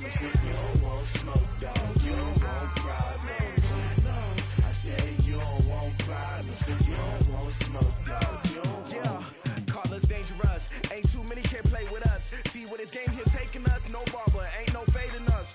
problems. You don't want smoke, dog. You don't want problems. No, I said you don't want problems. You don't want smoke, dog. You don't call us dangerous. Ain't too many can play with us. See what this game here taking us. No barber, ain't no fading us.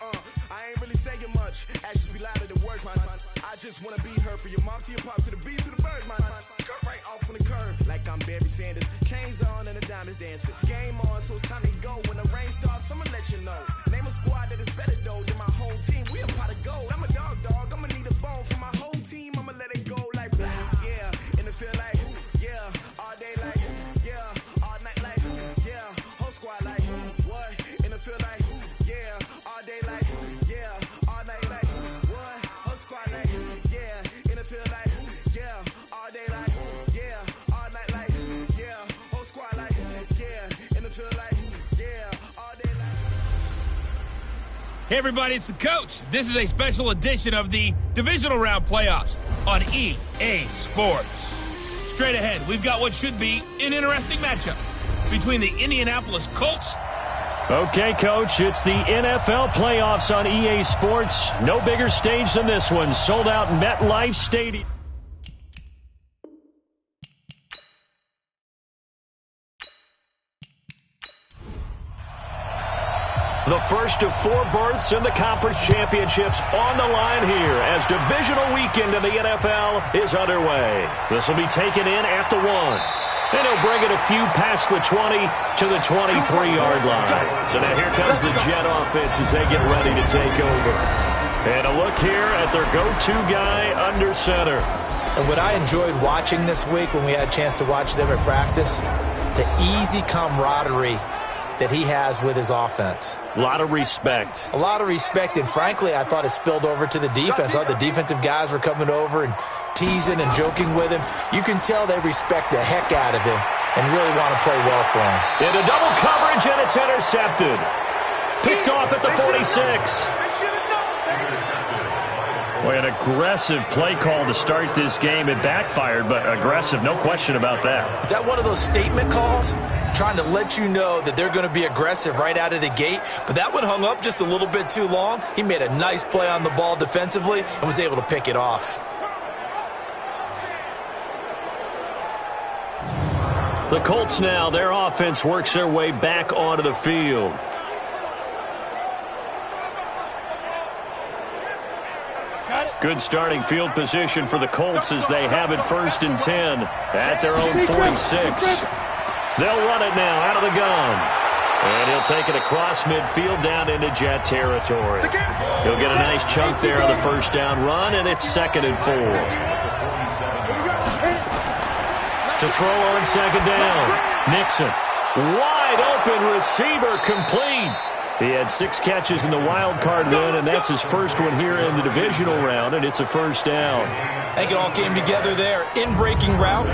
I ain't really saying much. Actions be louder than words, man. I just wanna be heard from your mom to your pop to the beat to the bird, man. Cut right off on the curb like I'm Barry Sanders. Chains on and the diamonds dancing. Game on, so it's time to go. When the rain starts, I'ma let you know. Name a squad that is better though than my whole team. We a pot of gold. I'm a dog. I'ma need a bone for my whole team. I'ma let it go like yeah. In the field like yeah. All day like yeah. All night like yeah. Whole squad like what? In the field like yeah. All day like yeah. All night like what? Whole squad like yeah. In the field like yeah. All day like yeah. All night like yeah. Whole squad like yeah. In the field like yeah. All day like. Hey everybody, it's the coach. This is a special edition of the Divisional Round Playoffs on EA Sports. Straight ahead, we've got what should be an interesting matchup between the Indianapolis Colts. Okay, Coach, it's the NFL playoffs on EA Sports. No bigger stage than this one. Sold out MetLife Stadium. The first of 4 berths in the conference championships on the line here as divisional weekend in the NFL is underway. This will be taken in at the 1. And he'll bring it a few past the 20 to the 23-yard line. So now here comes the Jet offense as they get ready to take over. And a look here at their go-to guy under center. And what I enjoyed watching this week when we had a chance to watch them at practice, the easy camaraderie that he has with his offense. A lot of respect. A lot of respect, and frankly, I thought it spilled over to the defense. I thought the defensive guys were coming over and teasing and joking with him. You can tell they respect the heck out of him and really want to play well for him. Into double coverage, and it's intercepted. Picked off at the 46. Boy, an aggressive play call to start this game. It backfired, but aggressive, no question about that. Is that one of those statement calls? Trying to let you know that they're going to be aggressive right out of the gate, but that one hung up just a little bit too long. He made a nice play on the ball defensively and was able to pick it off. The Colts now, their offense works their way back onto the field. Good starting field position for the Colts as they have it 1st and 10 at their own 46. They'll run it now out of the gun. And he'll take it across midfield down into Jet territory. He'll get a nice chunk there on the first down run, and it's 2nd and 4. To throw on 2nd down. Nixon. Wide open receiver complete. He had 6 catches in the wild card win, and that's his first one here in the divisional round, and it's a 1st down. I think it all came together there. In-breaking route,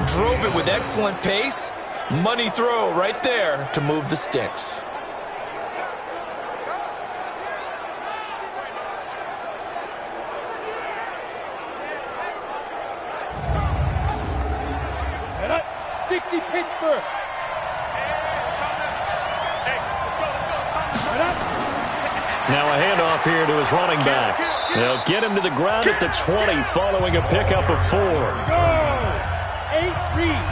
drove it with excellent pace. Money throw right there to move the sticks. And up, 60 Pittsburgh. Now a handoff here to his running back. They'll get him to the ground at the 20 following a pickup of 4. Go! 8 Reed.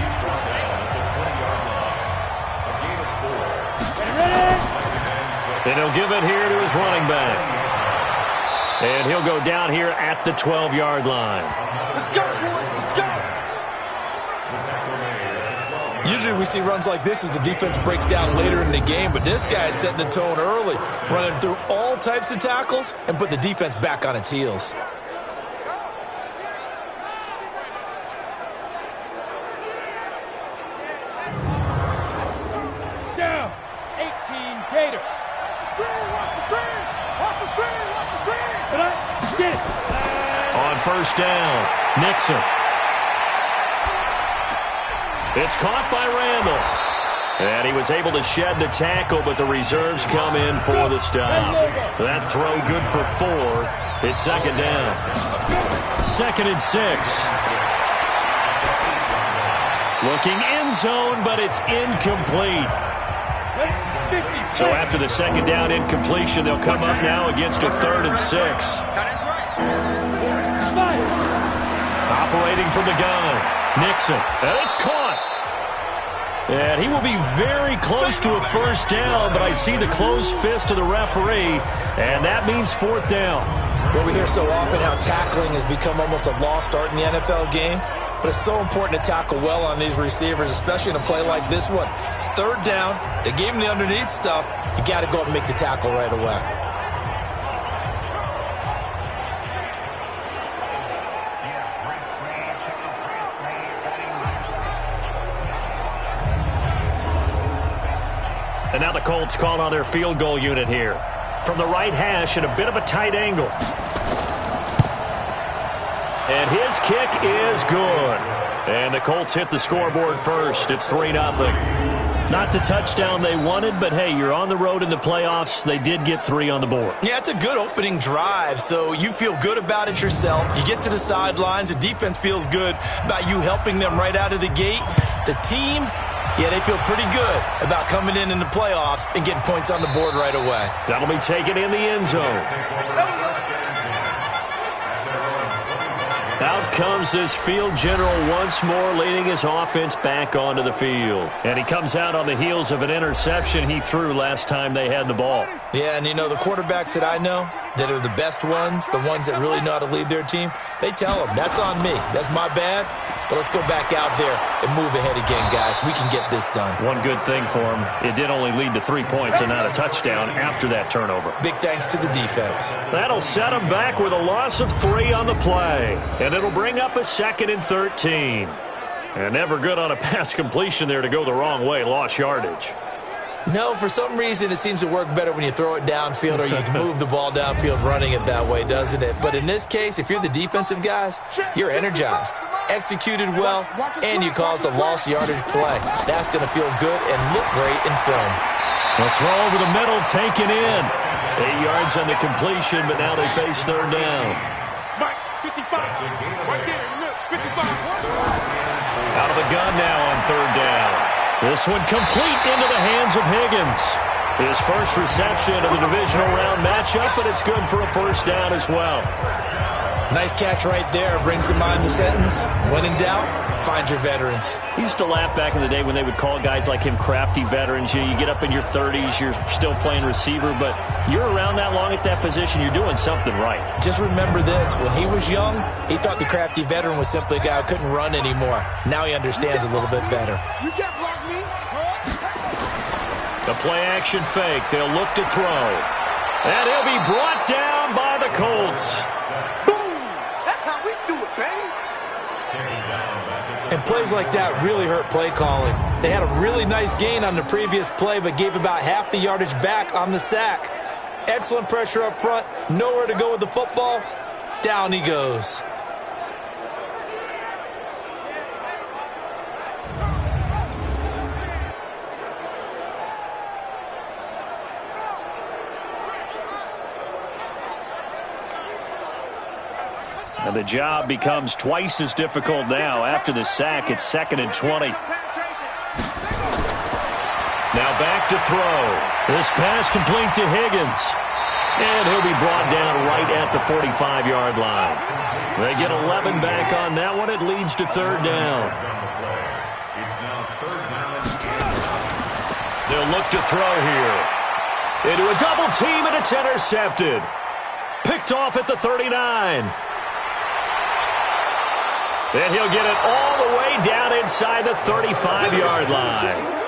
And he'll give it here to his running back. And he'll go down here at the 12-yard line. Let's go, boys. Let's go. Usually we see runs like this as the defense breaks down later in the game, but this guy's setting the tone early, running through all types of tackles and put the defense back on its heels. Down. 18 Gators. Watch the screen. Watch the screen. Watch the screen. Get it. On 1st down, Nixon. It's caught by Randall. And he was able to shed the tackle, but the reserves come in for the stop. That throw good for 4. It's 2nd down. 2nd and 6. Looking end zone, but it's incomplete. So after the second down incompletion, they'll come up now against a 3rd and 6. Operating from the gun, Nixon. And it's caught. And he will be very close to a first down, but I see the closed fist of the referee, and that means 4th down. Well, we hear so often how tackling has become almost a lost art in the NFL game, but it's so important to tackle well on these receivers, especially in a play like this one. 3rd down, they gave him the underneath stuff. You got to go up and make the tackle right away. And now the Colts call on their field goal unit here. From the right hash at a bit of a tight angle. And his kick is good. And the Colts hit the scoreboard first. It's 3-0. Not the touchdown they wanted, but hey, you're on the road in the playoffs. They did get 3 on the board. Yeah, it's a good opening drive, so you feel good about it yourself. You get to the sidelines. The defense feels good about you helping them right out of the gate. The team, yeah, they feel pretty good about coming in the playoffs and getting points on the board right away. That'll be taken in the end zone. Out comes this field general once more, leading his offense back onto the field. And he comes out on the heels of an interception he threw last time they had the ball. Yeah, and you know, the quarterbacks that I know that are the best ones, the ones that really know how to lead their team, they tell them, that's on me. That's my bad. But let's go back out there and move ahead again, guys. We can get this done. One good thing for him, it did only lead to 3 points and not a touchdown after that turnover. Big thanks to the defense. That'll set him back with a loss of 3 on the play. And it'll bring up a 2nd and 13. And never good on a pass completion there to go the wrong way. Lost yardage. No, for some reason it seems to work better when you throw it downfield or you can move the ball downfield running it that way, doesn't it? But in this case, if you're the defensive guys, you're energized, executed well, and you caused a lost yardage play. That's going to feel good and look great in film. The throw over the middle taken in. 8 yards on the completion, but now they face 3rd down. Mike, 55. Right there, look, 55. Out of the gun now on 3rd down. This one complete into the hands of Higgins. His first reception of the divisional round matchup, but it's good for a 1st down as well. Nice catch right there. Brings to mind the sentence, when in doubt, find your veterans. He used to laugh back in the day when they would call guys like him crafty veterans. You get up in your 30s, you're still playing receiver, but you're around that long at that position, you're doing something right. Just remember this. When he was young, he thought the crafty veteran was simply a guy who couldn't run anymore. Now he understands a little bit better. You can't block me. The play-action fake. They'll look to throw. And he'll be brought down by the Colts. That's how we do it, baby. And plays like that really hurt play calling. They had a really nice gain on the previous play, but gave about half the yardage back on the sack. Excellent pressure up front. Nowhere to go with the football. Down he goes. And the job becomes twice as difficult now. After the sack, it's 2nd and 20. Now back to throw. This pass complete to Higgins. And he'll be brought down right at the 45-yard line. They get 11 back on that one. It leads to 3rd down. They'll look to throw here. Into a double team, and it's intercepted. Picked off at the 39. And he'll get it all the way down inside the 35-yard line.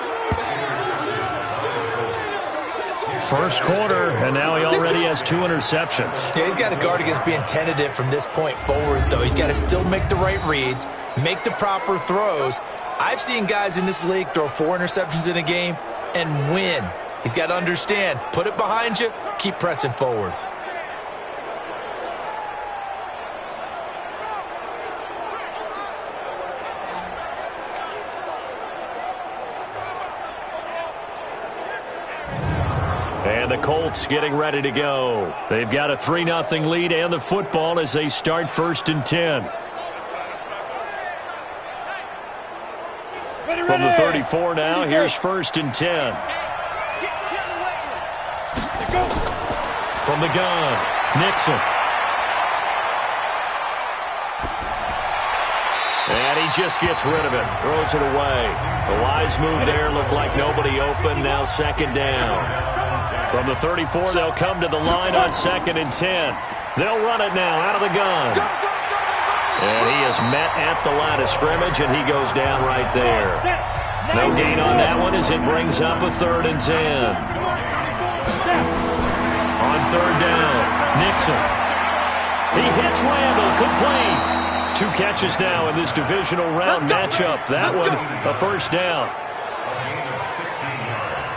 First quarter, and now he already has 2 interceptions. Yeah, he's got to guard against being tentative from this point forward, though. He's got to still make the right reads, make the proper throws. I've seen guys in this league throw 4 interceptions in a game and win. He's got to understand, put it behind you, keep pressing forward. And the Colts getting ready to go. They've got a 3-0 lead and the football as they start 1st and 10. From the 34 now, here's 1st and 10. From the gun, Nixon. And he just gets rid of it, throws it away. The wise move there, looked like nobody open, now second down. From the 34, they'll come to the line on 2nd and 10. They'll run it now out of the gun. And he is met at the line of scrimmage, and he goes down right there. No gain on that one as it brings up a 3rd and 10. On 3rd down, Nixon. He hits Randall, complete. 2 catches now in this divisional round matchup. That one, a first down.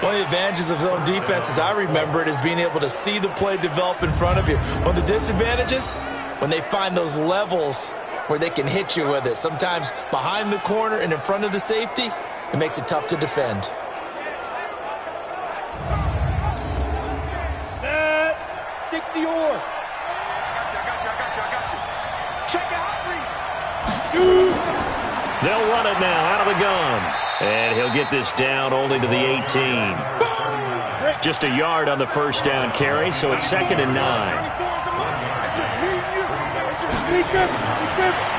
One of the advantages of zone defense, as I remember it, is being able to see the play develop in front of you. One of the disadvantages, when they find those levels where they can hit you with it. Sometimes behind the corner and in front of the safety, it makes it tough to defend. Set 60 or. They'll run it now out of the gun. And he'll get this down only to the 18. Just a yard on the first down carry, so it's 2nd and 9.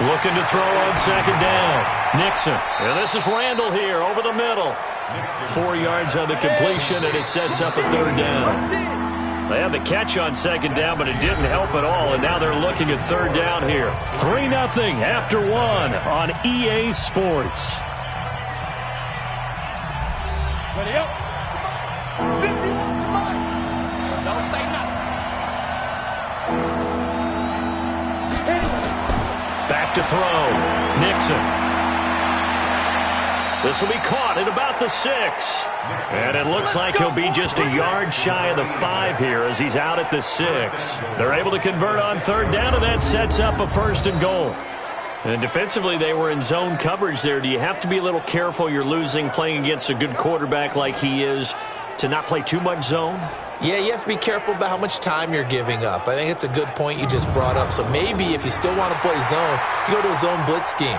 Looking to throw on 2nd down. Nixon. And this is Randall here over the middle. 4 yards on the completion, and it sets up a 3rd down. They had the catch on 2nd down, but it didn't help at all, and now they're looking at 3rd down here. 3-0 after 1 on EA Sports. Ready up. 50. Don't say nothing. Back to throw. Nixon. This will be caught at about the 6. And it looks like he'll be just a yard shy of the 5 here as he's out at the 6. They're able to convert on 3rd down, and that sets up a 1st and goal. And defensively, they were in zone coverage there. Do you have to be a little careful? You're losing playing against a good quarterback like he is to not play too much zone? Yeah, you have to be careful about how much time you're giving up. I think it's a good point you just brought up. So maybe if you still want to play zone, you go to a zone blitz scheme.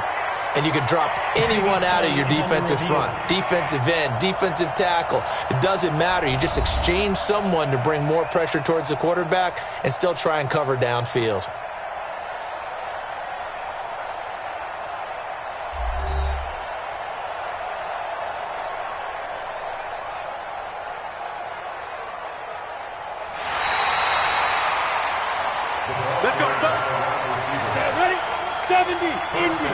And you can drop anyone out of your defensive front. Defensive end, defensive tackle. It doesn't matter. You just exchange someone to bring more pressure towards the quarterback and still try and cover downfield. Let's go. Ready? 70. Indy.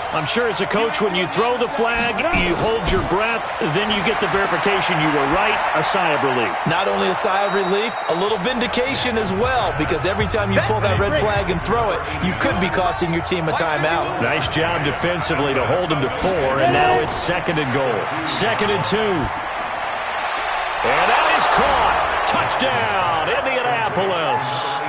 I'm sure as a coach, when you throw the flag, you hold your breath, then you get the verification you were right, a sigh of relief. Not only a sigh of relief, a little vindication as well, because every time you pull that red flag and throw it, you could be costing your team a timeout. Nice job defensively to hold them to 4, and now it's 2nd and goal. 2nd and 2. And that is caught. Touchdown, Indianapolis.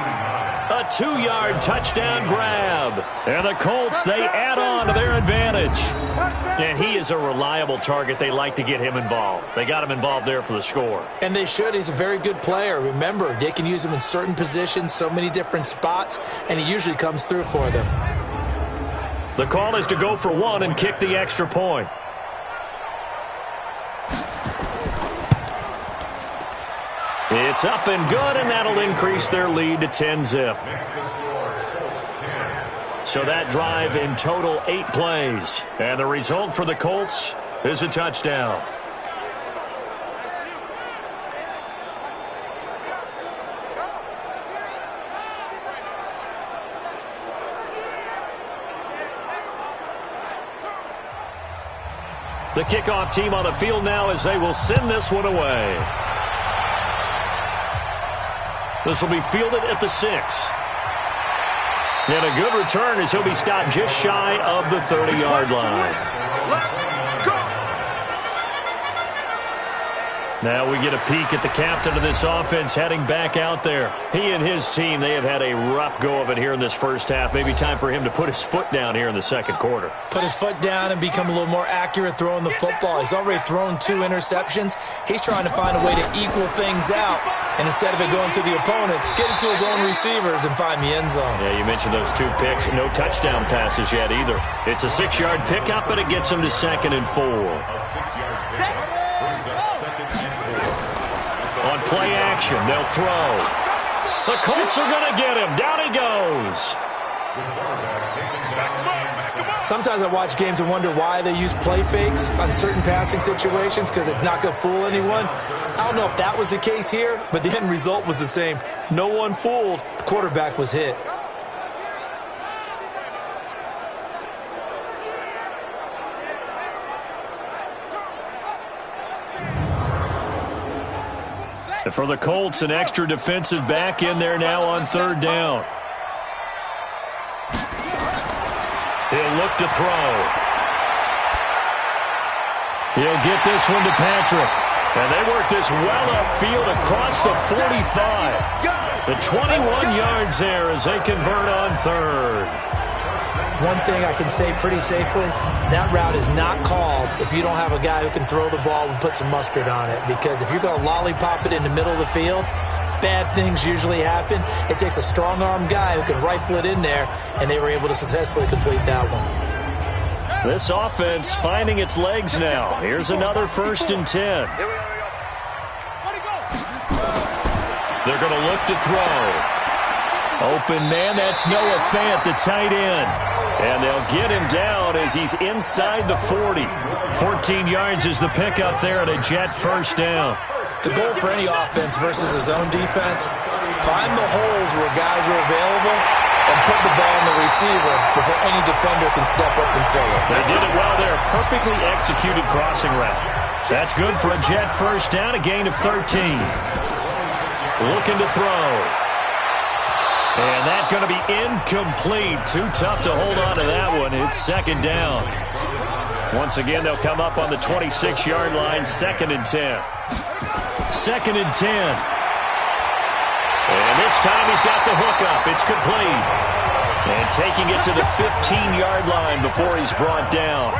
A 2-yard touchdown grab. And the Colts, they add on to their advantage. And he is a reliable target. They like to get him involved. They got him involved there for the score. And they should. He's a very good player. Remember, they can use him in certain positions, so many different spots, and he usually comes through for them. The call is to go for 1 and kick the extra point. It's up and good, and that'll increase their lead to 10-zip. So that drive in total 8 plays. And the result for the Colts is a touchdown. The kickoff team on the field now as they will send this one away. This will be fielded at the 6. And a good return as he'll be stopped just shy of the 30-yard line. Now we get a peek at the captain of this offense heading back out there. He and his team, they have had a rough go of it here in this first half. Maybe time for him to put his foot down here in the second quarter. Put his foot down and become a little more accurate throwing the football. He's already thrown 2 interceptions. He's trying to find a way to equal things out. And instead of it going to the opponents, get it to his own receivers and find the end zone. Yeah, you mentioned those 2 picks. No touchdown passes yet either. It's a 6-yard pickup, but it gets him to 2nd and 4. On play action. They'll throw. The Colts are going to get him. Down he goes. Sometimes I watch games and wonder why they use play fakes on certain passing situations, because it's not going to fool anyone. I don't know if that was the case here, but the end result was the same. No one fooled. The quarterback was hit. And for the Colts, an extra defensive back in there now on third down. He'll look to throw. He'll get this one to Patrick. And they work this well upfield across the 45. The 21 yards there as they convert on third. One thing I can say pretty safely, that route is not called if you don't have a guy who can throw the ball and put some mustard on it. Because if you're going to lollipop it in the middle of the field, bad things usually happen. It takes a strong-arm guy who can rifle it in there, and they were able to successfully complete that one. This offense finding its legs now. Here's another 1st and 10. They're going to look to throw. Open man, that's Noah Fant, the tight end. And they'll get him down as he's inside the 40. 14 yards is the pickup there and a Jet first down. The goal for any offense versus his own defense, find the holes where guys are available and put the ball in the receiver before any defender can step up and fill it. They did it well there. Perfectly executed crossing route. That's good for a Jet first down, a gain of 13. Looking to throw. And that's going to be incomplete. Too tough to hold on to that one. It's 2nd down. Once again, they'll come up on the 26-yard line, 2nd and 10. 2nd and 10. And this time he's got the hook up. It's complete. And taking it to the 15-yard line before he's brought down.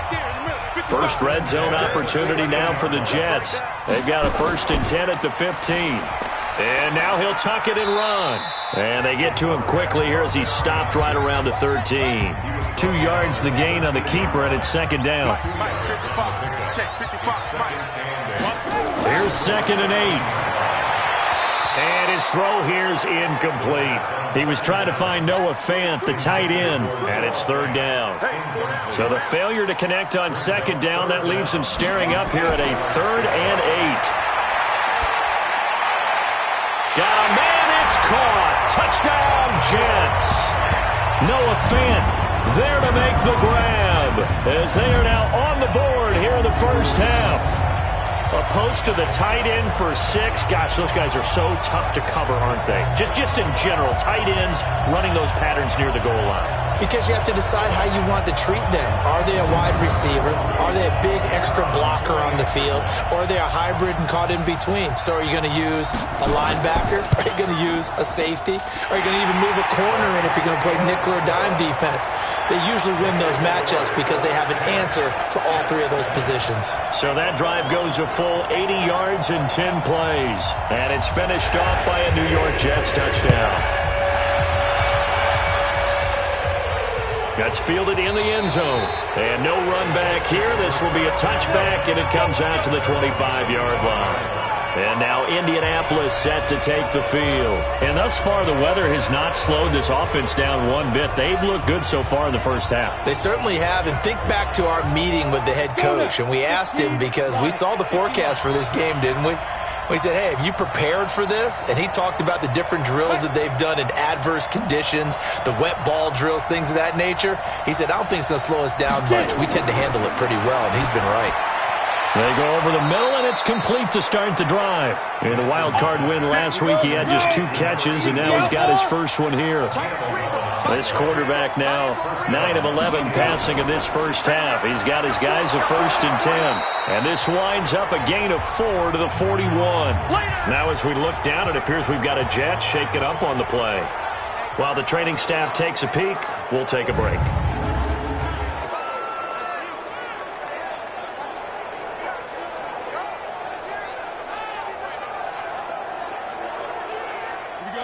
First red zone opportunity now for the Jets. They've got a 1st and 10 at the 15. And now he'll tuck it and run. And they get to him quickly here as he's stopped right around the 13. 2 yards the gain on the keeper, and it's 2nd down. Here's 2nd and 8. And his throw here's incomplete. He was trying to find Noah Fant, the tight end, and it's 3rd down. So the failure to connect on 2nd down, that leaves him staring up here at a 3rd and 8. Got a man, it's caught. Touchdown, Jets. Noah Fant there to make the grab as they are now on the board here in the first half. A post to the tight end for 6. Gosh, those guys are so tough to cover, aren't they? Just in general, tight ends running those patterns near the goal line. Because you have to decide how you want to treat them. Are they a wide receiver? Are they a big extra blocker on the field? Or are they a hybrid and caught in between? So are you going to use a linebacker? Are you going to use a safety? Are you going to even move a corner in if you're going to play nickel or dime defense? They usually win those matchups because they have an answer for all 3 of those positions. So that drive goes a full 80 yards in 10 plays. And it's finished off by a New York Jets touchdown. That's fielded in the end zone. And no run back here. This will be a touchback, and it comes out to the 25-yard line. And now Indianapolis set to take the field. And thus far, the weather has not slowed this offense down one bit. They've looked good so far in the first half. They certainly have. And think back to our meeting with the head coach. And we asked him, because we saw the forecast for this game, didn't we? We said, hey, have you prepared for this? And he talked about the different drills that they've done in adverse conditions, the wet ball drills, things of that nature. He said, I don't think it's going to slow us down much. We tend to handle it pretty well, and he's been right. They go over the middle, and it's complete to start the drive. In the wild card win last week, he had just 2 catches, and now he's got his first one here. This quarterback now 9 of 11 passing in this first half. He's got his guys a 1st and 10. And this winds up a gain of 4 to the 41. Now as we look down, it appears we've got a Jet shaking up on the play. While the training staff takes a peek, we'll take a break.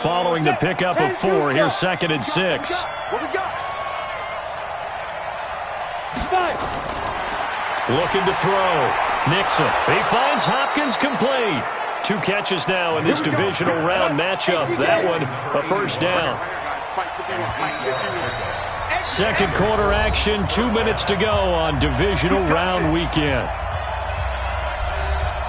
Following the pickup of 4, here's 2nd and 6. What we got? Looking to throw. Nixon. He finds Hopkins complete. 2 catches now in this divisional round matchup. That one, a first down. Second quarter action, 2 minutes to go on divisional round weekend.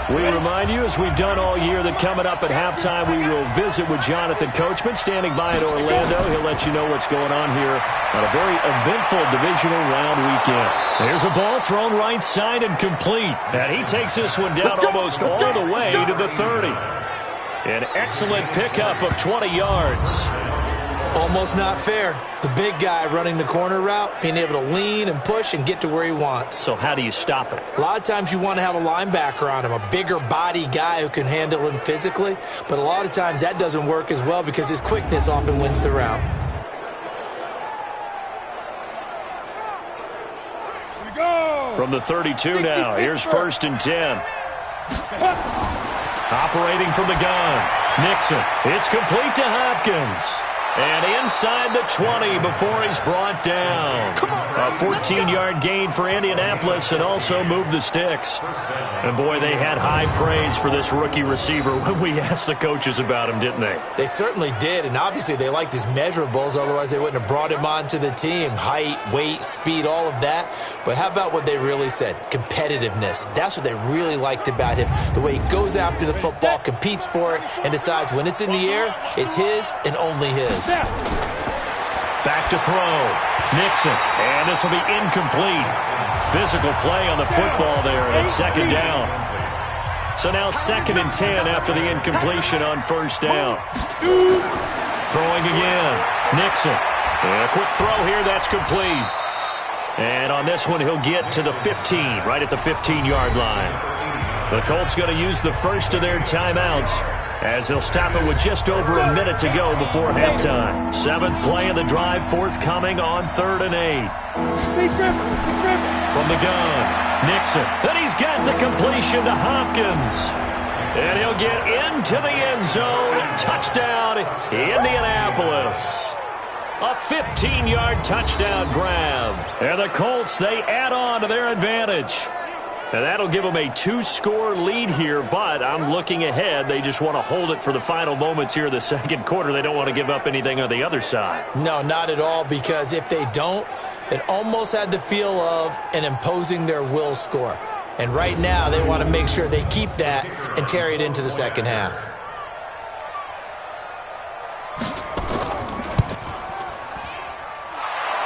We remind you, as we've done all year, that coming up at halftime, we will visit with Jonathan Coachman, standing by in Orlando. He'll let you know what's going on here on a very eventful divisional round weekend. There's a ball thrown right side and complete. And he takes this one down almost all the way to the 30. An excellent pickup of 20 yards. Almost not fair. The big guy running the corner route, being able to lean and push and get to where he wants. So how do you stop it? A lot of times you want to have a linebacker on him, a bigger body guy who can handle him physically. But a lot of times that doesn't work as well because his quickness often wins the route. From the 32 now, here's 1st and 10. Operating from the gun, Nixon. It's complete to Hopkins. And inside the 20 before he's brought down. A 14-yard gain for Indianapolis and also moved the sticks. And, boy, they had high praise for this rookie receiver when we asked the coaches about him, didn't they? They certainly did, and obviously they liked his measurables. Otherwise, they wouldn't have brought him onto the team. Height, weight, speed, all of that. But how about what they really said? Competitiveness. That's what they really liked about him. The way he goes after the football, competes for it, and decides when it's in the air, it's his and only his. Back to throw. Nixon. And this will be incomplete. Physical play on the football there, and 2nd down. So now 2nd and 10 after the incompletion on 1st down. Throwing again. Nixon. And a quick throw here. That's complete. And on this one, he'll get to the 15, right at the 15-yard line. The Colts going to use the first of their timeouts, as they'll stop it with just over a minute to go before halftime. 7th play of the drive forthcoming on 3rd and 8. From the gun, Nixon. Then he's got the completion to Hopkins. And he'll get into the end zone. Touchdown, Indianapolis. A 15-yard touchdown grab. And the Colts, they add on to their advantage. And that'll give them a 2-score lead here, but I'm looking ahead. They just want to hold it for the final moments here of the second quarter. They don't want to give up anything on the other side. No, not at all, because if they don't, it almost had the feel of an imposing their will score. And right now, they want to make sure they keep that and carry it into the second half.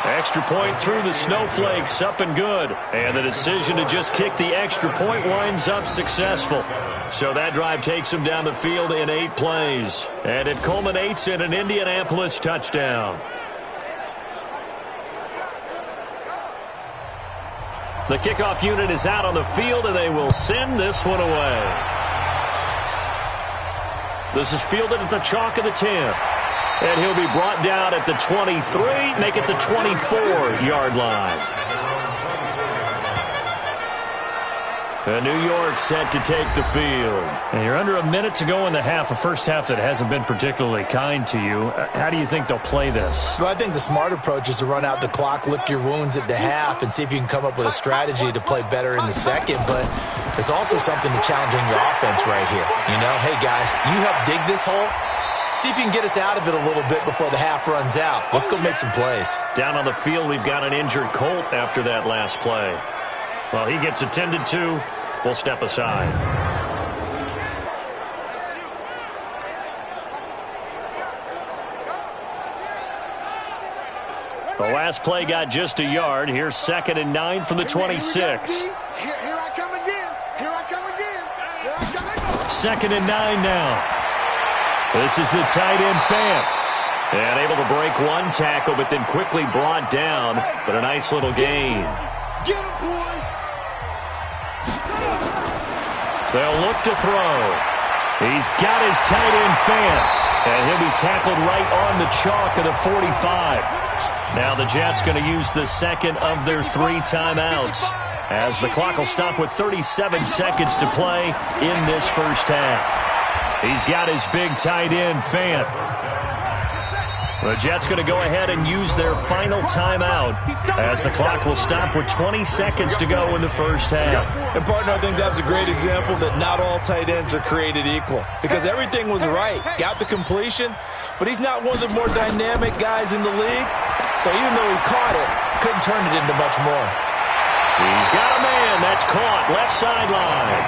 Extra point through the snowflakes, up and good. And the decision to just kick the extra point winds up successful. So that drive takes them down the field in 8 plays. And it culminates in an Indianapolis touchdown. The kickoff unit is out on the field, and they will send this one away. This is fielded at the chalk of the 10. And he'll be brought down at the 23, make it the 24-yard line. And New York set to take the field. And you're under a minute to go in the half, a first half that hasn't been particularly kind to you. How do you think they'll play this? Well, I think the smart approach is to run out the clock, lick your wounds at the half, and see if you can come up with a strategy to play better in the second. But there's also something to challenging your offense right here. You know, hey, guys, you help dig this hole. See if you can get us out of it a little bit before the half runs out. Let's go make some plays. Down on the field, we've got an injured Colt after that last play. Well, he gets attended to. We'll step aside. The last play got just a yard. Here's 2nd and 9 from the 26. Here I come again. Here I come again. Here I come again. 2nd and 9 now. This is the tight end Fant. And able to break one tackle, but then quickly brought down. But a nice little gain. Get him, boy. They'll look to throw. He's got his tight end Fant. And he'll be tackled right on the chalk of the 45. Now the Jets going to use the second of their 3 timeouts, as the clock will stop with 37 seconds to play in this first half. He's got his big tight end, Fant. The Jets going to go ahead and use their final timeout as the clock will stop with 20 seconds to go in the first half. And, partner, I think that's a great example that not all tight ends are created equal because everything was right. Got the completion, but he's not one of the more dynamic guys in the league. So even though he caught it, couldn't turn it into much more. He's got a man. That's caught. Left sideline.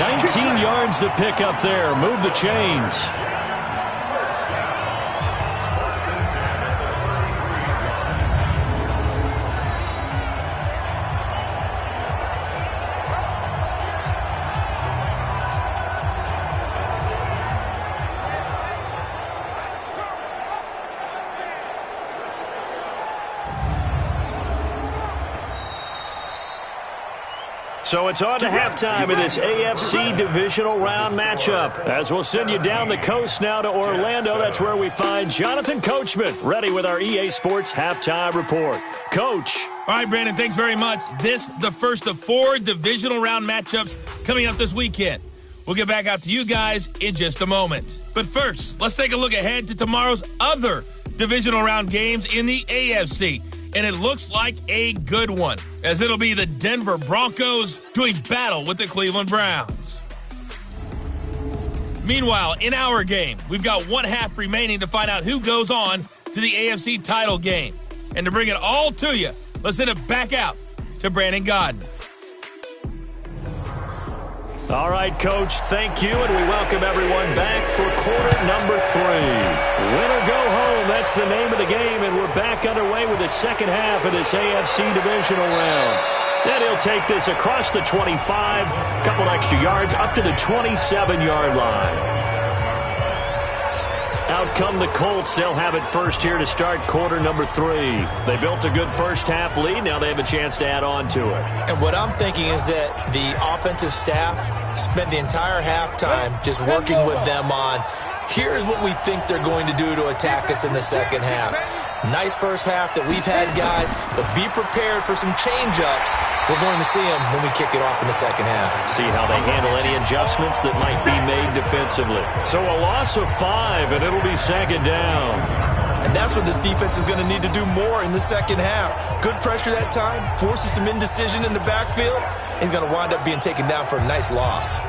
19 yards to pick up there. Move the chains. So it's on to halftime of this AFC divisional round matchup. As we'll send you down the coast now to Orlando, that's where we find Jonathan Coachman, ready with our EA Sports halftime report. Coach. All right, Brandon, thanks very much. This the first of 4 divisional round matchups coming up this weekend. We'll get back out to you guys in just a moment. But first, let's take a look ahead to tomorrow's other divisional round games in the AFC. And it looks like a good one, as it'll be the Denver Broncos doing battle with the Cleveland Browns. Meanwhile, in our game, we've got 1 half remaining to find out who goes on to the AFC title game. And to bring it all to you, let's send it back out to Brandon Godden. All right, Coach, thank you, and we welcome everyone back for quarter number 3. Win or go home, that's the name of the game, and we're back underway with the second half of this AFC divisional round. Then he'll take this across the 25, couple extra yards, up to the 27-yard line. Out come the Colts. They'll have it first here to start quarter number 3. They built a good first half lead. Now they have a chance to add on to it. And what I'm thinking is that the offensive staff spent the entire halftime just working with them on, here's what we think they're going to do to attack us in the second half. Nice first half that we've had, guys, but be prepared for some change-ups. We're going to see them when we kick it off in the second half. See how they handle any adjustments that might be made defensively. So a loss of 5, and it'll be second down. And that's what this defense is going to need to do more in the second half. Good pressure that time, forces some indecision in the backfield. He's going to wind up being taken down for a nice loss.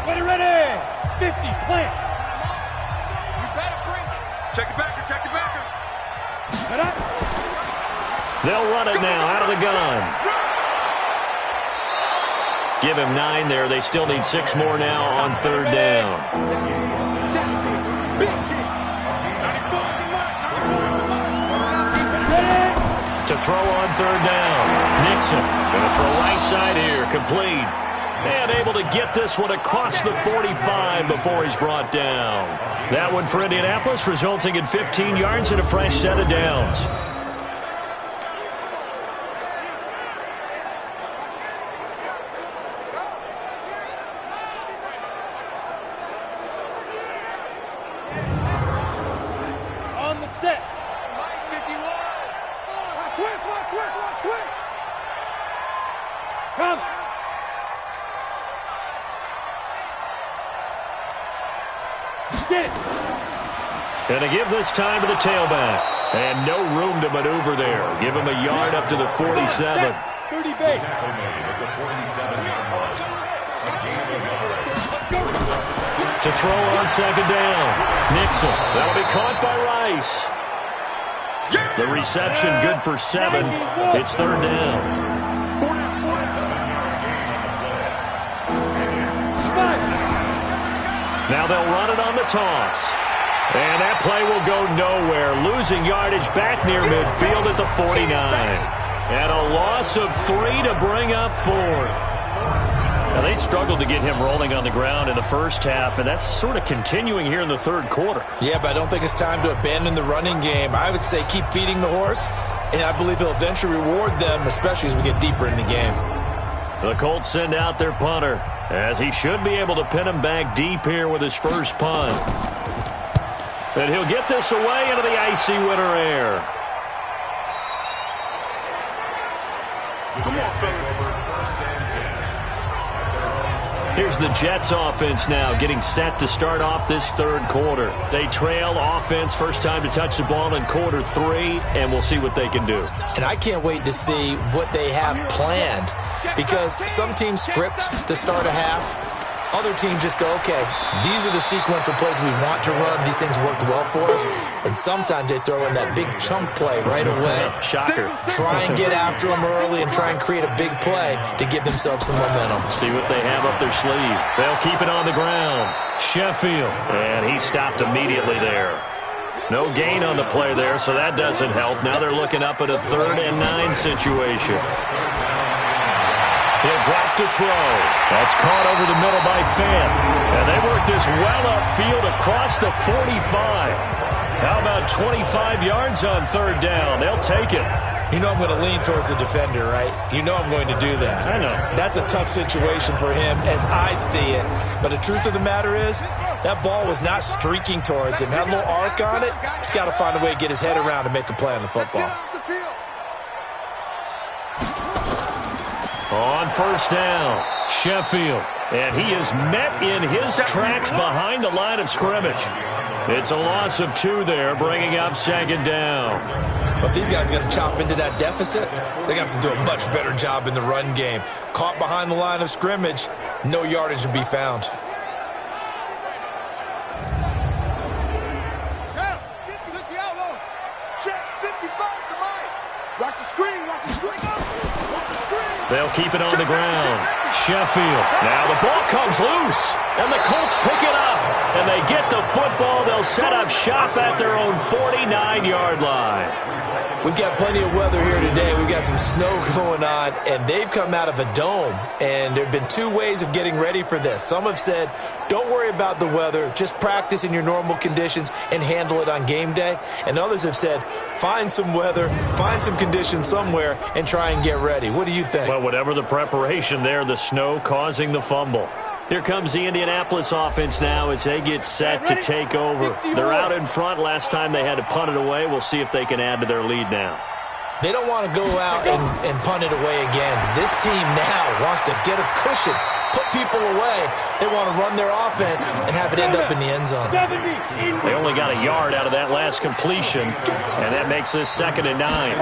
Ready, 50, plant. Check it backer, check it backer. They'll run it now out of the gun. Give him 9 there. They still need 6 more now on third down. To throw on third down. Nixon going to throw right side here. Complete. And able to get this one across the 45 before he's brought down. That one for Indianapolis, resulting in 15 yards and a fresh set of downs. On the set. Switch. Come. Get it. Going to give this time to the tailback. And no room to maneuver there. Give him a yard up to the 47. 30 base. To throw on second down. Nixon. That'll be caught by Rice. The reception good for 7. It's third down. Now they'll run it on the toss. And that play will go nowhere. Losing yardage back near midfield at the 49. And a loss of 3 to bring up 4th. Now, they struggled to get him rolling on the ground in the first half, and that's sort of continuing here in the third quarter. Yeah, but I don't think it's time to abandon the running game. I would say keep feeding the horse, and I believe he'll eventually reward them, especially as we get deeper in the game. The Colts send out their punter, as he should be able to pin him back deep here with his first punt. And he'll get this away into the icy winter air. Here's the Jets offense now getting set to start off this third quarter. They trail offense, first time to touch the ball in quarter 3, and we'll see what they can do. And I can't wait to see what they have planned, because some teams script to start a half. Other teams just go, okay, these are the sequence of plays we want to run. These things worked well for us. And sometimes they throw in that big chunk play right away. Shocker. Try and get after them early and try and create a big play to give themselves some momentum. See what they have up their sleeve. They'll keep it on the ground. Sheffield. And he stopped immediately there. No gain on the play there, so that doesn't help. Now they're looking up at a 3rd and 9 situation. He'll drop to throw. That's caught over the middle by Fant. And they work this well upfield across the 45. How about 25 yards on 3rd down? They'll take it. You know I'm going to lean towards the defender, right? You know I'm going to do that. I know. That's a tough situation for him as I see it. But the truth of the matter is, that ball was not streaking towards him. Had a little arc on it. He's got to find a way to get his head around and make a play on the football. On 1st down, Sheffield. And he is met in his tracks behind the line of scrimmage. It's a loss of 2 there, bringing up 2nd down. But these guys are going to chop into that deficit. They got to do a much better job in the run game. Caught behind the line of scrimmage, no yardage to be found. They'll keep it on the ground. Sheffield. Now the ball comes loose, and the Colts pick it up. And they get the football. They'll set up shop at their own 49-yard line. We've got plenty of weather here today. We've got some snow going on, and they've come out of a dome. And there have been 2 ways of getting ready for this. Some have said, don't worry about the weather. Just practice in your normal conditions and handle it on game day. And others have said, find some weather, find some conditions somewhere, and try and get ready. What do you think? Well, whatever the preparation there, the snow causing the fumble. Here comes the Indianapolis offense now as they get set to take over. They're out in front. Last time they had to punt it away. We'll see if they can add to their lead now. They don't want to go out and punt it away again. This team now wants to get a cushion, put people away. They want to run their offense and have it end up in the end zone. They only got a yard out of that last completion, and that makes this 2nd and 9.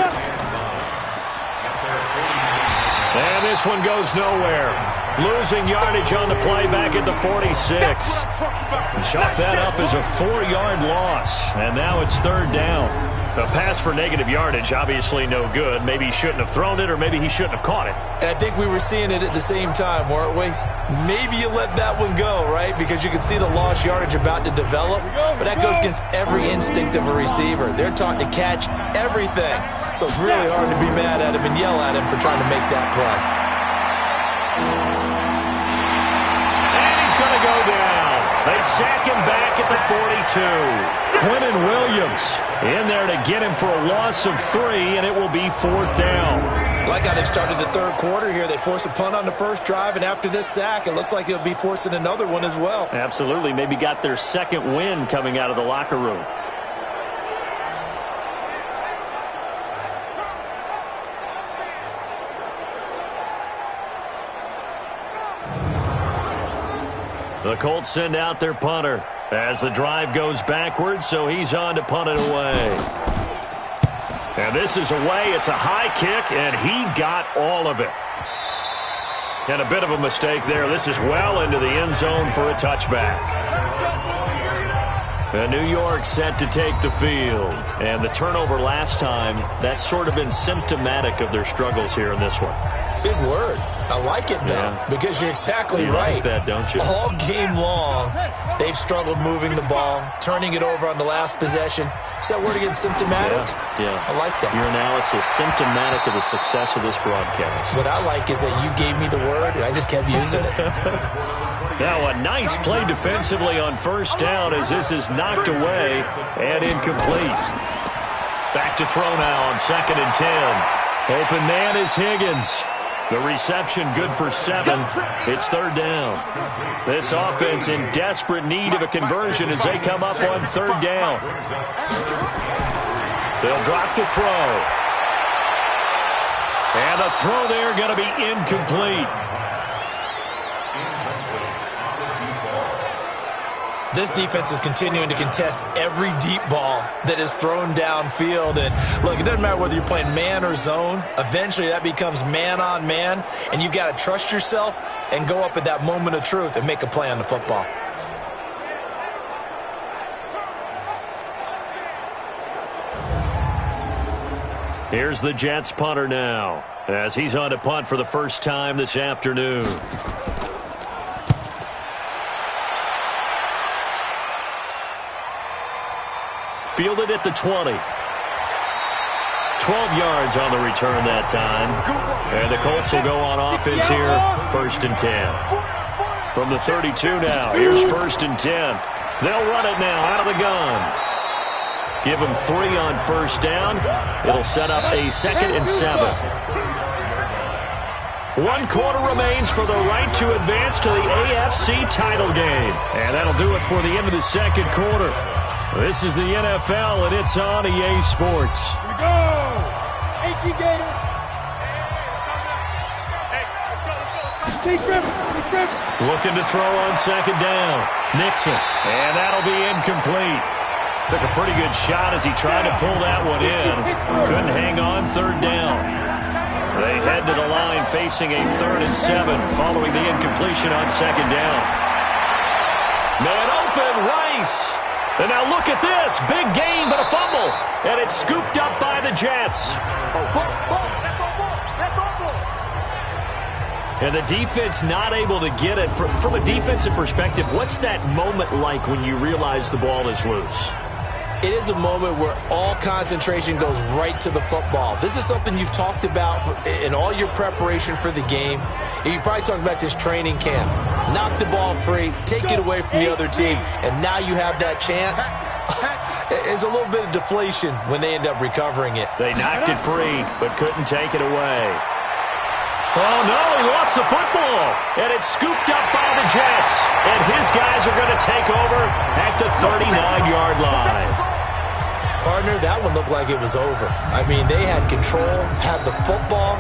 And this one goes nowhere. Losing yardage on the play back at the 46. Chalk that up as a 4-yard loss. And now it's 3rd down. A pass for negative yardage, obviously no good. Maybe he shouldn't have thrown it, or maybe he shouldn't have caught it. And I think we were seeing it at the same time, weren't we? Maybe you let that one go, right? Because you can see the lost yardage about to develop. But that goes against every instinct of a receiver. They're taught to catch everything. So it's really hard to be mad at him and yell at him for trying to make that play. And he's going to go down. They sack him back at the 42. Quentin Williams in there to get him for a loss of 3, and it will be 4th down. Like how they've started the 3rd quarter here. They force a punt on the first drive, and after this sack, it looks like they'll be forcing another one as well. Absolutely. Maybe got their 2nd win coming out of the locker room. The Colts send out their punter as the drive goes backwards, so he's on to punt it away. And this is away. It's a high kick, and he got all of it. And a bit of a mistake there. This is well into the end zone for a touchback. And New York set to take the field. And the turnover last time, that's sort of been symptomatic of their struggles here in this one. Big word. I like it, though, because you're exactly right. You like that, don't you? All game long, they've struggled moving the ball, turning it over on the last possession. Is that word again, symptomatic? Yeah. I like that. Your analysis, symptomatic of the success of this broadcast. What I like is that you gave me the word, and I just kept using it. Now a nice play defensively on 1st down as this is knocked away and incomplete. Back to throw now on 2nd and 10. Open man is Higgins. The reception good for 7. It's 3rd down. This offense in desperate need of a conversion as they come up on 3rd down. They'll drop to throw. And the throw there going to be incomplete. This defense is continuing to contest every deep ball that is thrown downfield. And look, it doesn't matter whether you're playing man or zone. Eventually that becomes man on man, and you got to trust yourself and go up at that moment of truth and make a play on the football. Here's the Jets punter now, as he's on to punt for the first time this afternoon. Fielded at the 20. 12 yards on the return that time. And the Colts will go on offense here, 1st and 10. From the 32 now, here's 1st and 10. They'll run it now out of the gun. Give them 3 on 1st down. It'll set up a 2nd and 7. 1 quarter remains for the right to advance to the AFC title game. And that'll do it for the end of the 2nd quarter. This is the NFL, and it's on EA Sports. Here we go! 18 Gators. Looking to throw on 2nd down. Nixon, and that'll be incomplete. Took a pretty good shot as he tried to pull that one in. Couldn't hang on 3rd down. They head to the line facing a 3rd and 7 following the incompletion on 2nd down. Man open, Rice. And now look at this. Big gain, but a fumble. And it's scooped up by the Jets. And the defense not able to get it. From a defensive perspective, what's that moment like when you realize the ball is loose? It is a moment where all concentration goes right to the football. This is something you've talked about in all your preparation for the game. You probably talked about since training camp. Knock the ball free, take it away from the other team, and now you have that chance. There's a little bit of deflation when they end up recovering it. They knocked it free, but couldn't take it away. Oh, no, he lost the football. And it's scooped up by the Jets. And his guys are going to take over at the 39-yard line. Partner, that one looked like it was over. I mean, they had control, had the football,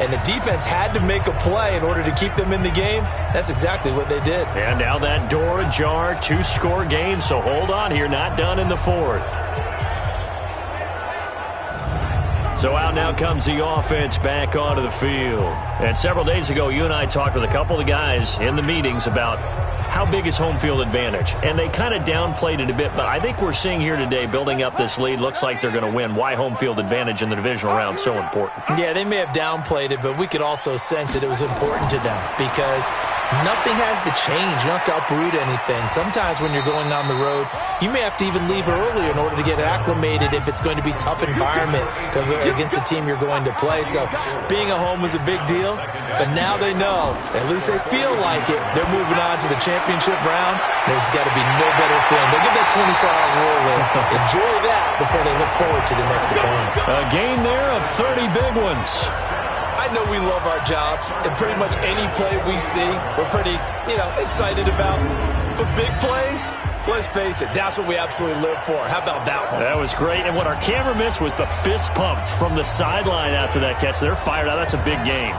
and the defense had to make a play in order to keep them in the game. That's exactly what they did. And now that door ajar, 2-score game, so hold on here, not done in the 4th. So out now comes the offense back onto the field. And several days ago, you and I talked with a couple of guys in the meetings about how big is home field advantage. And they kind of downplayed it a bit, but I think we're seeing here today, building up this lead, looks like they're going to win. Why home field advantage in the divisional round so important? Yeah, they may have downplayed it, but we could also sense that it was important to them because nothing has to change. You don't have to uproot anything. Sometimes when you're going on the road, you may have to even leave earlier in order to get acclimated if it's going to be a tough environment against the team you're going to play. So being at home was a big deal, but now they know, at least they feel like it, they're moving on to the championship round. There's got to be no better feeling. They'll get that 24-hour rule in. Enjoy that before they look forward to the next opponent. A gain there of 30 big ones. I know we love our jobs, and pretty much any play we see, we're pretty, excited about. But big plays, let's face it, that's what we absolutely live for. How about that one? That was great, and what our camera missed was the fist pump from the sideline after that catch. They're fired out. That's a big gain.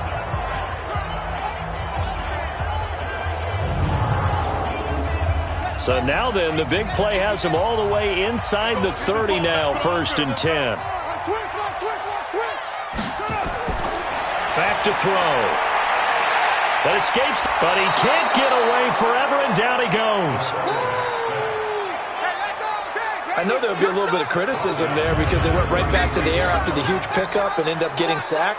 So now then, the big play has them all the way inside the 30 now, 1st and 10. Back to throw. That escapes, but he can't get away forever, and down he goes. I know there would be a little bit of criticism there because they went right back to the air after the huge pickup and end up getting sacked.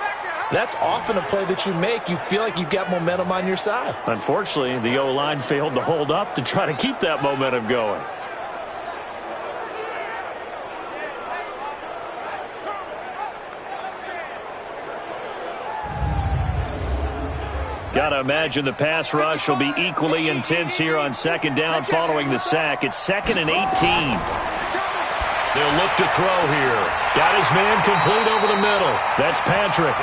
That's often a play that you make. You feel like you've got momentum on your side. Unfortunately, the O-line failed to hold up to try to keep that momentum going. Got to imagine the pass rush will be equally intense here on 2nd down following the sack. It's 2nd and 18. They'll look to throw here. Got his man complete over the middle. That's Patrick.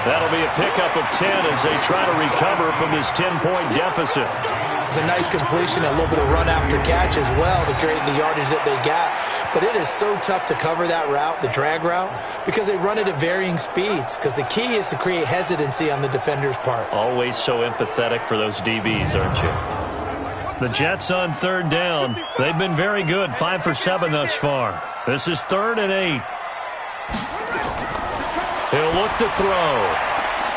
That'll be a pickup of 10 as they try to recover from this 10-point deficit. It's a nice completion, a little bit of run after catch as well to create the yardage that they got. But it is so tough to cover that route, the drag route, because they run it at varying speeds. Because the key is to create hesitancy on the defender's part. Always so empathetic for those DBs, aren't you? The Jets on third down. They've been very good, 5 for 7 thus far. This is 3rd and 8. He'll look to throw.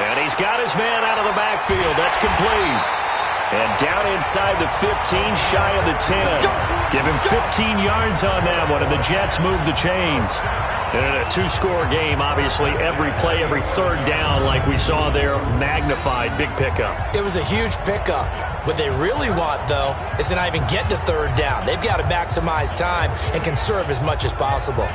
And he's got his man out of the backfield. That's complete. And down inside the 15, shy of the 10. Give him 15 yards on that one, and the Jets move the chains. And in a two-score game, obviously, every play, every third down, like we saw there, magnified, big pickup. It was a huge pickup. What they really want, though, is to not even get to third down. They've got to maximize time and conserve as much as possible.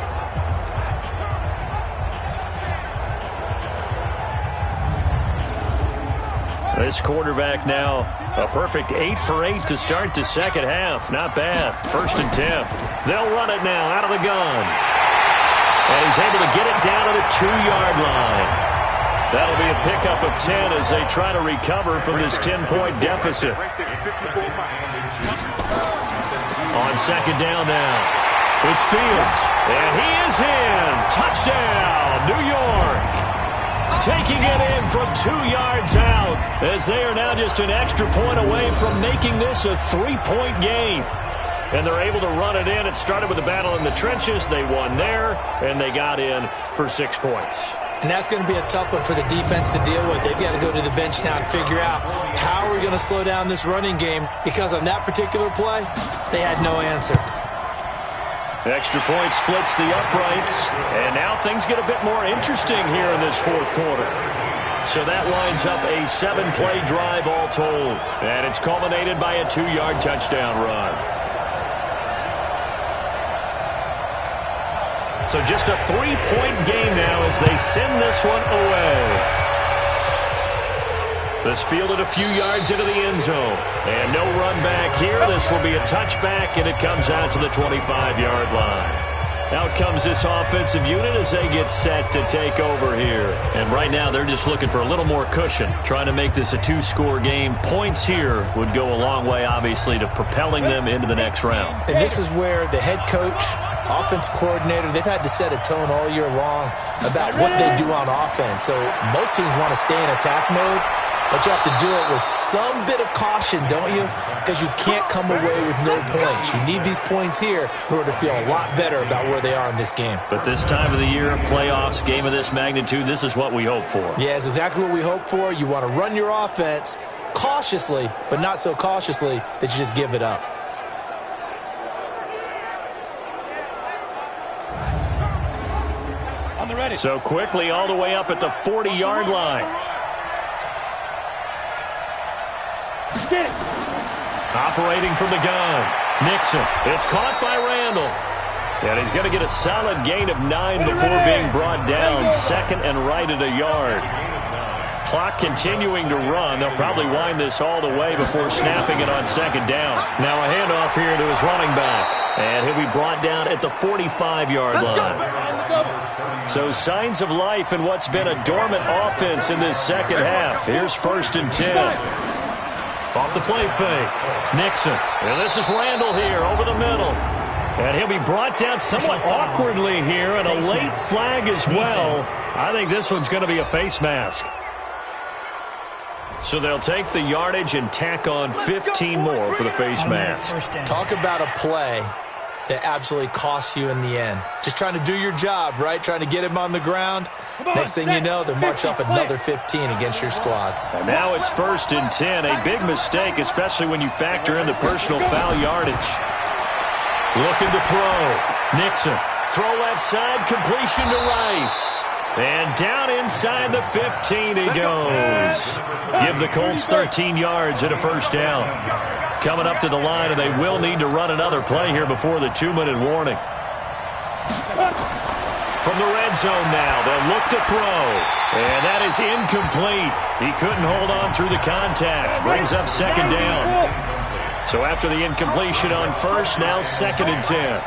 This quarterback now, a perfect 8 for 8 to start the second half. Not bad. 1st and 10. They'll run it now out of the gun. And he's able to get it down to the 2-yard line. That'll be a pickup of 10 as they try to recover from this 10-point deficit. On second down now, it's Fields. And he is in. Touchdown, New York. Taking it in from 2 yards out as they are now just an extra point away from making this a 3-point game. And they're able to run it in. It started with a battle in the trenches. They won there, and they got in for 6 points. And that's going to be a tough one for the defense to deal with. They've got to go to the bench now and figure out how are we going to slow down this running game, because on that particular play, they had no answer. Extra point splits the uprights, and now things get a bit more interesting here in this 4th quarter. So that lines up a 7-play drive all told, and it's culminated by a 2-yard touchdown run. So just a 3-point game now as they send this one away. This fielded a few yards into the end zone. And no run back here. This will be a touchback, and it comes out to the 25-yard line. Out comes this offensive unit as they get set to take over here. And right now they're just looking for a little more cushion, trying to make this a 2-score game. Points here would go a long way, obviously, to propelling them into the next round. And this is where the head coach, offensive coordinator, they've had to set a tone all year long about what they do on offense. So most teams want to stay in attack mode, but you have to do it with some bit of caution, don't you? Because you can't come away with no points. You need these points here in order to feel a lot better about where they are in this game. But this time of the year, playoffs, game of this magnitude, this is what we hope for. Yeah, it's exactly what we hope for. You want to run your offense cautiously, but not so cautiously that you just give it up. On the ready. So quickly all the way up at the 40-yard line. Operating from the gun, Nixon. It's caught by Randall. And he's going to get a solid gain of 9 before being brought down. 2nd and right at a yard. Clock continuing to run. They'll probably wind this all the way before snapping it on 2nd down. Now a handoff here to his running back. And he'll be brought down at the 45-yard line. So signs of life in what's been a dormant offense in this second half. Here's 1st and 10. Off the play fake, Nixon. And this is Randall here over the middle. And he'll be brought down somewhat awkwardly here, and a late flag as well. I think this one's going to be a face mask. So they'll take the yardage and tack on 15 more for the face mask. Talk about a play that absolutely costs you in the end. Just trying to do your job, right? Trying to get him on the ground. Next thing you know, they'll march off another 15 against your squad. And now it's 1st and 10. A big mistake, especially when you factor in the personal foul yardage. Looking to throw. Nixon. Throw left side, completion to Rice. And down inside the 15 he goes. Give the Colts 13 yards and a 1st down. Coming up to the line, and they will need to run another play here before the 2-minute warning. From the red zone now, they'll look to throw. And that is incomplete. He couldn't hold on through the contact. Brings up 2nd down. So after the incompletion on 1st, now 2nd and 10.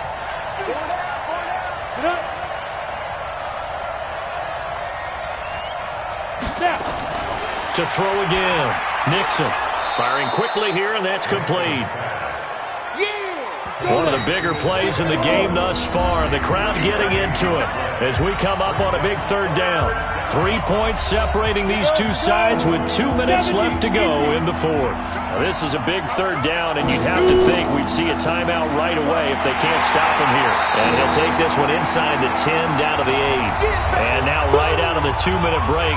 To throw again. Nixon firing quickly here, and that's complete. One of the bigger plays in the game thus far. The crowd getting into it as we come up on a big third down. 3 points separating these two sides with 2 minutes left to go in the fourth. Now, this is a big third down, and you'd have to think we'd see a timeout right away if they can't stop him here. And he'll take this one inside the 10 down to the 8. And now right out of the 2-minute break,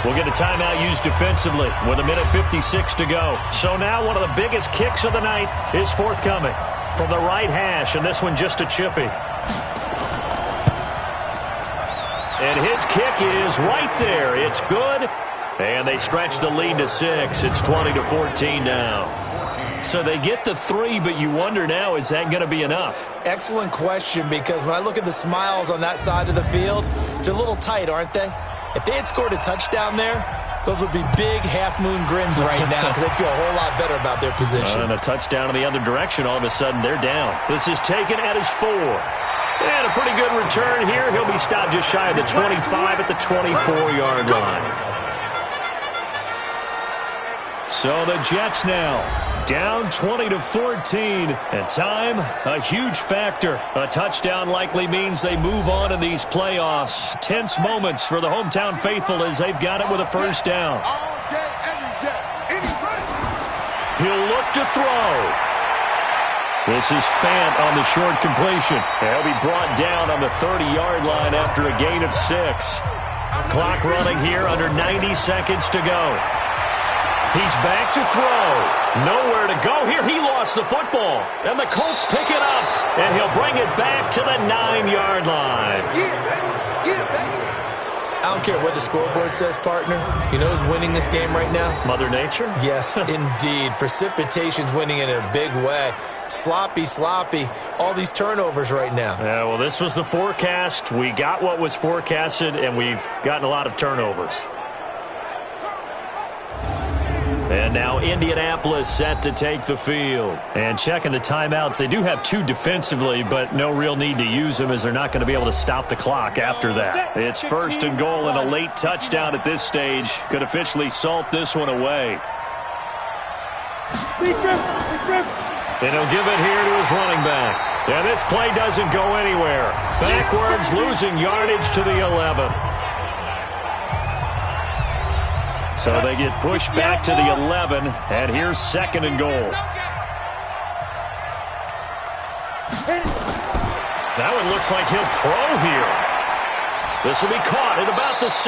we'll get a timeout used defensively with 1:56 to go. So now one of the biggest kicks of the night is forthcoming from the right hash, and this one just a chippy. And his kick is right there. It's good. And they stretch the lead to 6. It's 20-14 now. So they get the 3, but you wonder now, is that going to be enough? Excellent question, because when I look at the smiles on that side of the field, they're a little tight, aren't they? If they had scored a touchdown there, those would be big half-moon grins right now because they'd feel a whole lot better about their position. And a touchdown in the other direction, all of a sudden they're down. This is taken at his 4. And a pretty good return here. He'll be stopped just shy of the 25 at the 24-yard line. So the Jets now down 20-14, and time, a huge factor. A touchdown likely means they move on in these playoffs. Tense moments for the hometown faithful as they've got it with a first down. All day, every day. He'll look to throw. This is Fant on the short completion. He'll be brought down on the 30-yard line after a gain of 6. Clock running here, under 90 seconds to go. He's back to throw. Nowhere to go here. He lost the football. And the Colts pick it up. And he'll bring it back to the 9-yard line. Yeah, baby. Yeah, baby. I don't care what the scoreboard says, partner. You know who's winning this game right now? Mother Nature? Yes, indeed. Precipitation's winning in a big way. Sloppy. All these turnovers right now. Yeah, well, this was the forecast. We got what was forecasted, and we've gotten a lot of turnovers. And now Indianapolis set to take the field. And checking the timeouts, they do have 2 defensively, but no real need to use them as they're not going to be able to stop the clock after that. It's 1st and goal, and a late touchdown at this stage could officially salt this one away. And he'll give it here to his running back. And this play doesn't go anywhere. Backwards, losing yardage to the 11. So they get pushed back to the 11, and here's 2nd and goal. That one looks like he'll throw here. This will be caught at about the 6.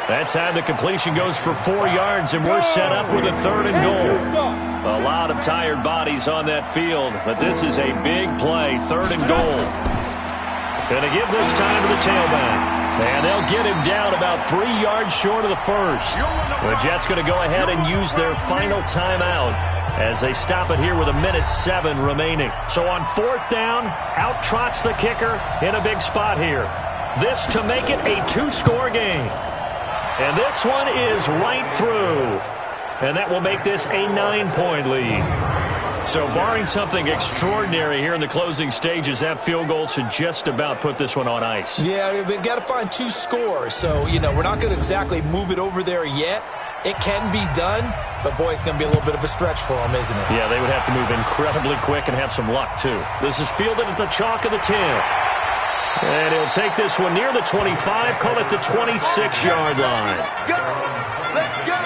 That time the completion goes for 4 yards, and we're set up with a 3rd and goal. A lot of tired bodies on that field, but this is a big play, 3rd and goal. Going to give this time to the tailback. And they'll get him down about 3 yards short of the first. The Jets going to go ahead and use their final timeout as they stop it here with 1:07 remaining. So on 4th down, out trots the kicker in a big spot here. This to make it a 2-score game. And this one is right through. And that will make this a 9-point lead. So barring something extraordinary here in the closing stages, that field goal should just about put this one on ice. Yeah, we've got to find 2 scores. So, we're not going to exactly move it over there yet. It can be done, but, boy, it's going to be a little bit of a stretch for them, isn't it? Yeah, they would have to move incredibly quick and have some luck, too. This is fielded at the chalk of the 10. And he'll take this one near the 25, call it the 26-yard line. Go. Let's go.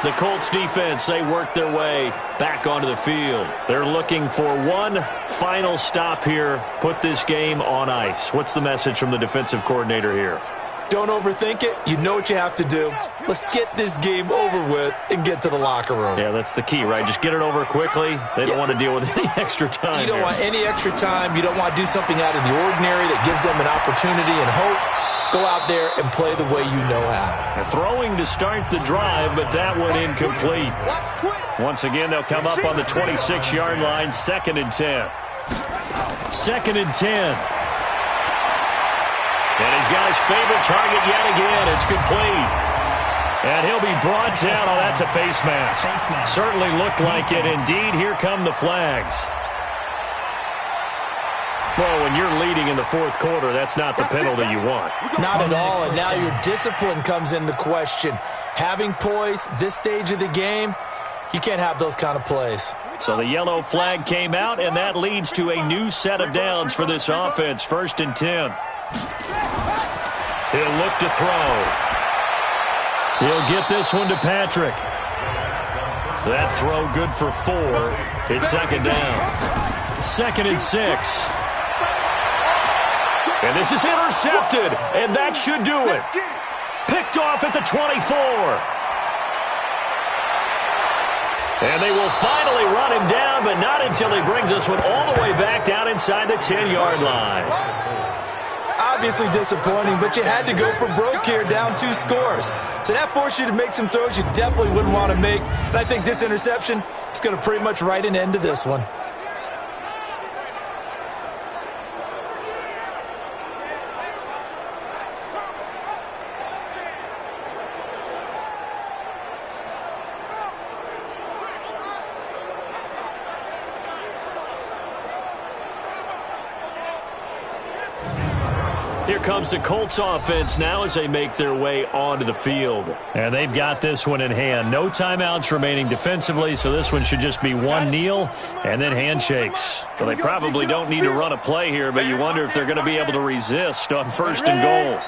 The Colts defense, they work their way back onto the field. They're looking for one final stop here, put this game on ice. What's the message from the defensive coordinator here? Don't overthink it. You know what you have to do. Let's get this game over with and get to the locker room. Yeah, that's the key, right? Just get it over quickly. They don't want to deal with any extra time. You don't want any extra time. You don't want to do something out of the ordinary that gives them an opportunity and hope. Go out there and play the way you know how. Throwing to start the drive, but that one incomplete. Once again, they'll come up on the 26-yard line, 2nd and 10. 2nd and 10. And he's got his favorite target yet again. It's complete. And he'll be brought down. Oh, that's a face mask. Certainly looked like it. Indeed, here come the flags. Well, when you're leading in the 4th quarter, that's not the penalty you want. Not at all, and now your discipline comes into question. Having poise this stage of the game, you can't have those kind of plays. So the yellow flag came out, and that leads to a new set of downs for this offense. 1st and 10. He'll look to throw. He'll get this one to Patrick. That throw good for 4. It's 2nd down. 2nd and 6. And this is intercepted, and that should do it. Picked off at the 24. And they will finally run him down, but not until he brings this one all the way back down inside the 10-yard line. Obviously disappointing, but you had to go for broke here, down 2 scores. So that forced you to make some throws you definitely wouldn't want to make. And I think this interception is going to pretty much write an end to this one. Here comes the Colts offense now as they make their way onto the field. And they've got this one in hand. No timeouts remaining defensively, so this one should just be one kneel and then handshakes. Well, they probably don't need to run a play here, but you wonder if they're going to be able to resist on 1st and goal.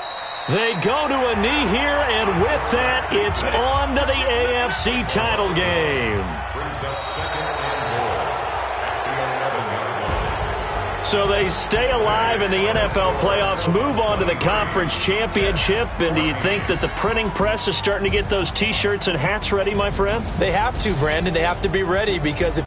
They go to a knee here, and with that, it's on to the AFC title game. So they stay alive in the NFL playoffs, move on to the conference championship. And do you think that the printing press is starting to get those T-shirts and hats ready, my friend? They have to, Brandon. They have to be ready because if